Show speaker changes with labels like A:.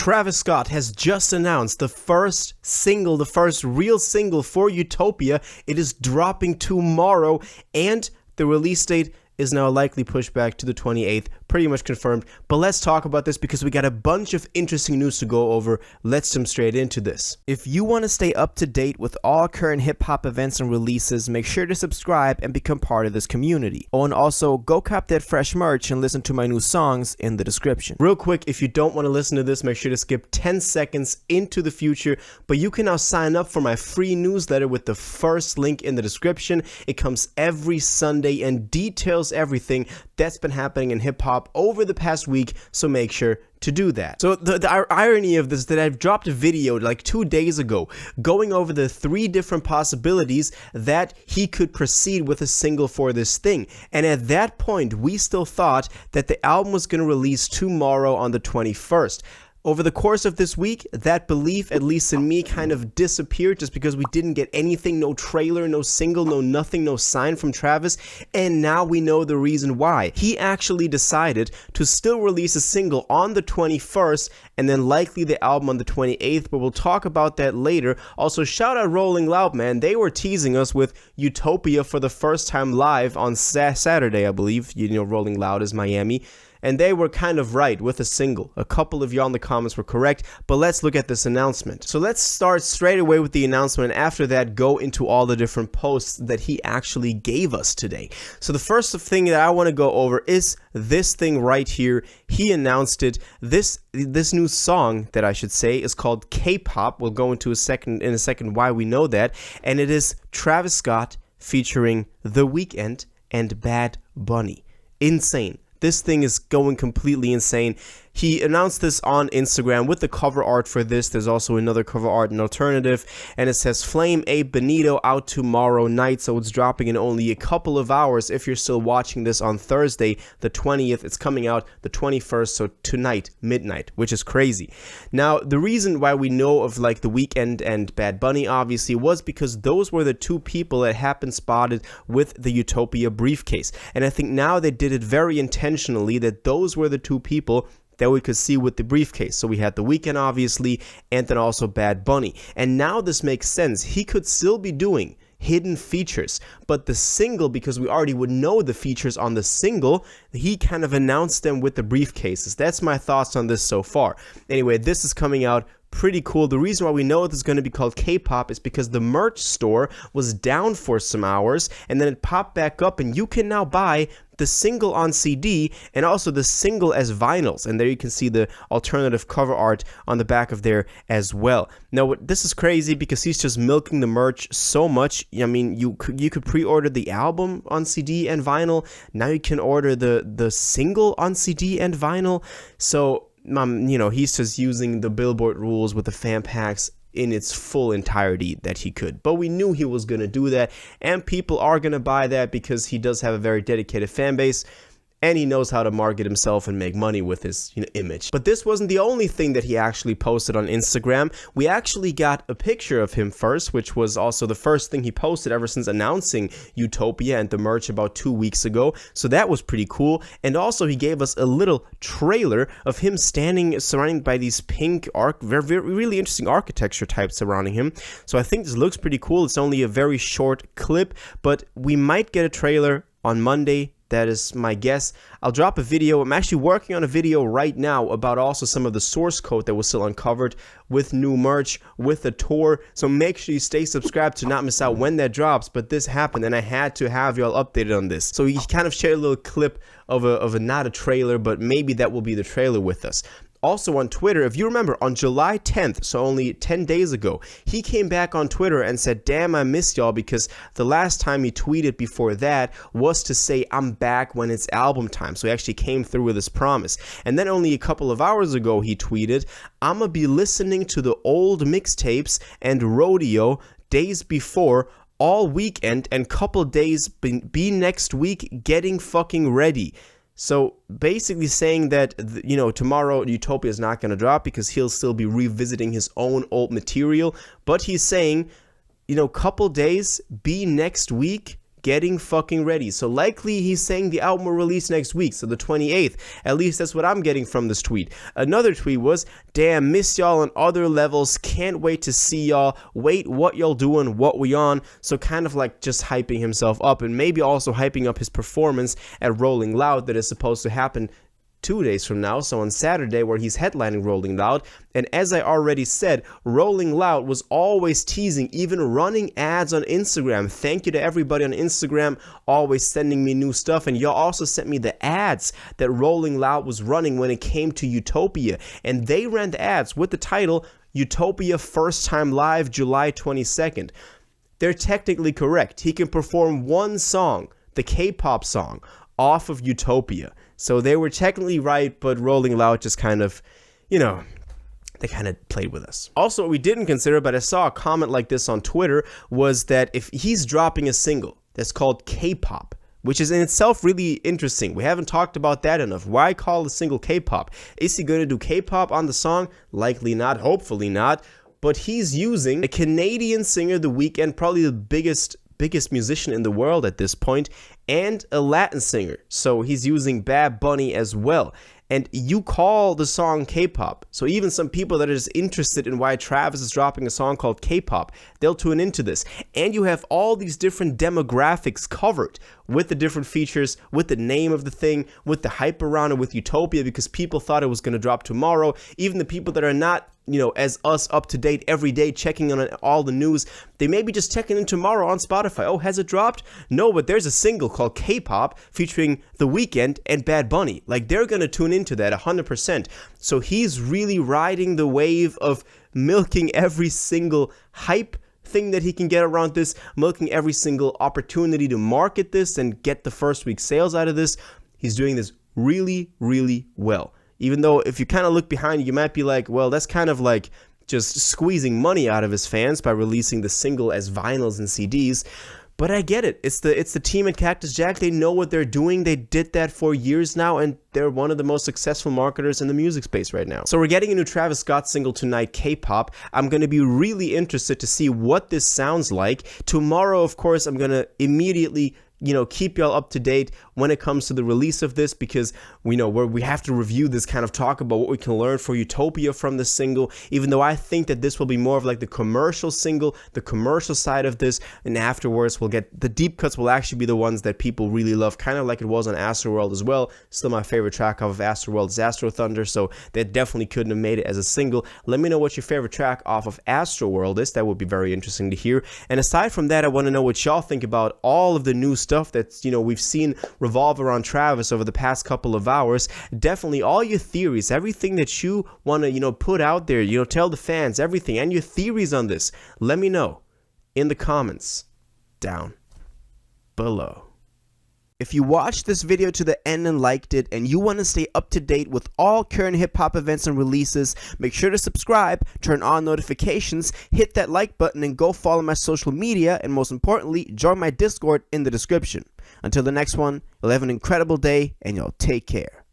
A: Travis Scott has just announced the first real single for Utopia. It is dropping tomorrow, and the release date is now likely pushed back to the 28th, pretty much confirmed. But let's talk about this because we got a bunch of interesting news to go over. Let's jump straight into this. If you want to stay up to date with all current hip-hop events and releases, make sure to subscribe and become part of this community. Oh, and also go cop that fresh merch and listen to my new songs in the description. Real quick, if you don't want to listen to this, make sure to skip 10 seconds into the future, but you can now sign up for my free newsletter with the first link in the description. It comes every Sunday and details everything that's been happening in hip-hop over the past week, so make sure to do that. So the irony of this is that I've dropped a video like 2 days ago going over the 3 different possibilities that he could proceed with a single for this thing, and at that point we still thought that the album was going to release tomorrow on the 21st. Over the course of this week, that belief, at least in me, kind of disappeared just because we didn't get anything, no trailer, no single, no nothing, no sign from Travis, and now we know the reason why. He actually decided to still release a single on the 21st, and then likely the album on the 28th, but we'll talk about that later. Also, shout out Rolling Loud, man. They were teasing us with Utopia for the first time live on Saturday, I believe. You know, Rolling Loud is Miami. And they were kind of right with a single. A couple of y'all in the comments were correct, but let's look at this announcement. So let's start straight away with the announcement, and after that go into all the different posts that he actually gave us today. So the first thing that I want to go over is this thing right here. He announced it. This new song that I should say is called K-Pop. We'll go into in a second why we know that. And it is Travis Scott featuring The Weeknd and Bad Bunny. Insane. This thing is going completely insane. He announced this on Instagram with the cover art for this. There's also another cover art, an alternative, and it says Flame A Benito out tomorrow night, so it's dropping in only a couple of hours. If you're still watching this on Thursday, the 20th, it's coming out the 21st, so tonight, midnight, which is crazy. Now, the reason why we know of like The Weeknd and Bad Bunny, obviously, was because those were the 2 people that happened spotted with the Utopia briefcase, and I think now they did it very intentionally that those were the 2 people that we could see with the briefcase. So we had The Weeknd, obviously, and then also Bad Bunny. And now this makes sense. He could still be doing hidden features, but the single, because we already would know the features on the single, he kind of announced them with the briefcases. That's my thoughts on this so far. Anyway, this is coming out pretty cool. The reason why we know it's going to be called K-Pop is because the merch store was down for some hours and then it popped back up, and you can now buy the single on CD and also the single as vinyls, and there you can see the alternative cover art on the back of there as well. Now this is crazy because he's just milking the merch so much. I mean, you could pre-order the album on CD and vinyl. Now you can order the single on CD and vinyl. So you know, he's just using the Billboard rules with the fan packs in its full entirety that he could. But we knew he was going to do that, and people are going to buy that because he does have a very dedicated fan base. And he knows how to market himself and make money with his image. But this wasn't the only thing that he actually posted on Instagram. We actually got a picture of him first, which was also the first thing he posted ever since announcing Utopia and the merch about 2 weeks ago. So that was pretty cool. And also he gave us a little trailer of him standing surrounded by these pink, really interesting architecture types surrounding him. So I think this looks pretty cool. It's only a very short clip, but we might get a trailer on Monday. That is my guess. I'll drop a video. I'm actually working on a video right now about also some of the source code that was still uncovered with new merch, with the tour. So make sure you stay subscribed to not miss out when that drops. But this happened and I had to have y'all updated on this. So he kind of shared a little clip of a not a trailer, but maybe that will be the trailer with us. Also on Twitter, if you remember, on July 10th, so only 10 days ago, he came back on Twitter and said, damn, I missed y'all, because the last time he tweeted before that was to say, I'm back when it's album time. So he actually came through with his promise. And then only a couple of hours ago, he tweeted, I'm gonna be listening to the old mixtapes and Rodeo days before all weekend and couple days be next week getting fucking ready. So basically saying that, you know, tomorrow Utopia is not going to drop because he'll still be revisiting his own old material. But he's saying, you know, couple days, be next week getting fucking ready. So likely he's saying the album will release next week, so the 28th. At least that's what I'm getting from this tweet. Another tweet was, damn, miss y'all on other levels, can't wait to see y'all, wait, what y'all doing, what we on? So kind of like just hyping himself up, and maybe also hyping up his performance at Rolling Loud that is supposed to happen 2 days from now, so on Saturday, where he's headlining Rolling Loud. And as I already said, Rolling Loud was always teasing, even running ads on Instagram. Thank you to everybody on Instagram, always sending me new stuff. And y'all also sent me the ads that Rolling Loud was running when it came to Utopia. And they ran the ads with the title, Utopia First Time Live, July 22nd. They're technically correct. He can perform one song, the K-pop song, off of Utopia. So they were technically right, but Rolling Loud just kind of, you know, they kind of played with us. Also, what we didn't consider, but I saw a comment like this on Twitter, was that if he's dropping a single that's called K-pop, which is in itself really interesting. We haven't talked about that enough. Why call the single K-pop? Is he going to do K-pop on the song? Likely not, hopefully not. But he's using a Canadian singer, The Weeknd, probably the biggest musician in the world at this point, and a Latin singer. So he's using Bad Bunny as well. And you call the song K-pop. So even some people that are just interested in why Travis is dropping a song called K-pop, they'll tune into this. And you have all these different demographics covered with the different features, with the name of the thing, with the hype around it, with Utopia, because people thought it was going to drop tomorrow. Even the people that are not, you know, as us, up to date every day, checking on all the news, they may be just checking in tomorrow on Spotify. Oh, has it dropped? No, but there's a single called K-pop featuring The Weeknd and Bad Bunny. Like, they're going to tune into that 100%. So he's really riding the wave of milking every single hype thing that he can get around this, milking every single opportunity to market this and get the first week sales out of this. He's doing this really, really well. Even though if you kind of look behind you, you might be like, well, that's kind of like just squeezing money out of his fans by releasing the single as vinyls and CDs. But I get it. It's the team at Cactus Jack. They know what they're doing. They did that for years now, and they're one of the most successful marketers in the music space right now. So we're getting a new Travis Scott single tonight, K-pop. I'm going to be really interested to see what this sounds like. Tomorrow, of course, I'm going to immediately, you know, keep y'all up to date when it comes to the release of this, because we know we have to review this, kind of talk about what we can learn for Utopia from the single, even though I think that this will be more of like the commercial single, the commercial side of this, and afterwards we'll get the deep cuts will actually be the ones that people really love, kind of like it was on Astroworld as well. Still my favorite track off of Astroworld is Astro Thunder, so that definitely couldn't have made it as a single. Let me know what your favorite track off of Astroworld is. That would be very interesting to hear. And aside from that, I want to know what y'all think about all of the new stuff that's, you know, we've seen revolve around Travis over the past couple of hours. Definitely all your theories, everything that you want to, you know, put out there, you know, tell the fans everything, and your theories on this, let me know in the comments down below. If you watched this video to the end and liked it, and you want to stay up to date with all current hip-hop events and releases, make sure to subscribe, turn on notifications, hit that like button, and go follow my social media, and most importantly, join my Discord in the description. Until the next one, you'll have an incredible day, and y'all take care.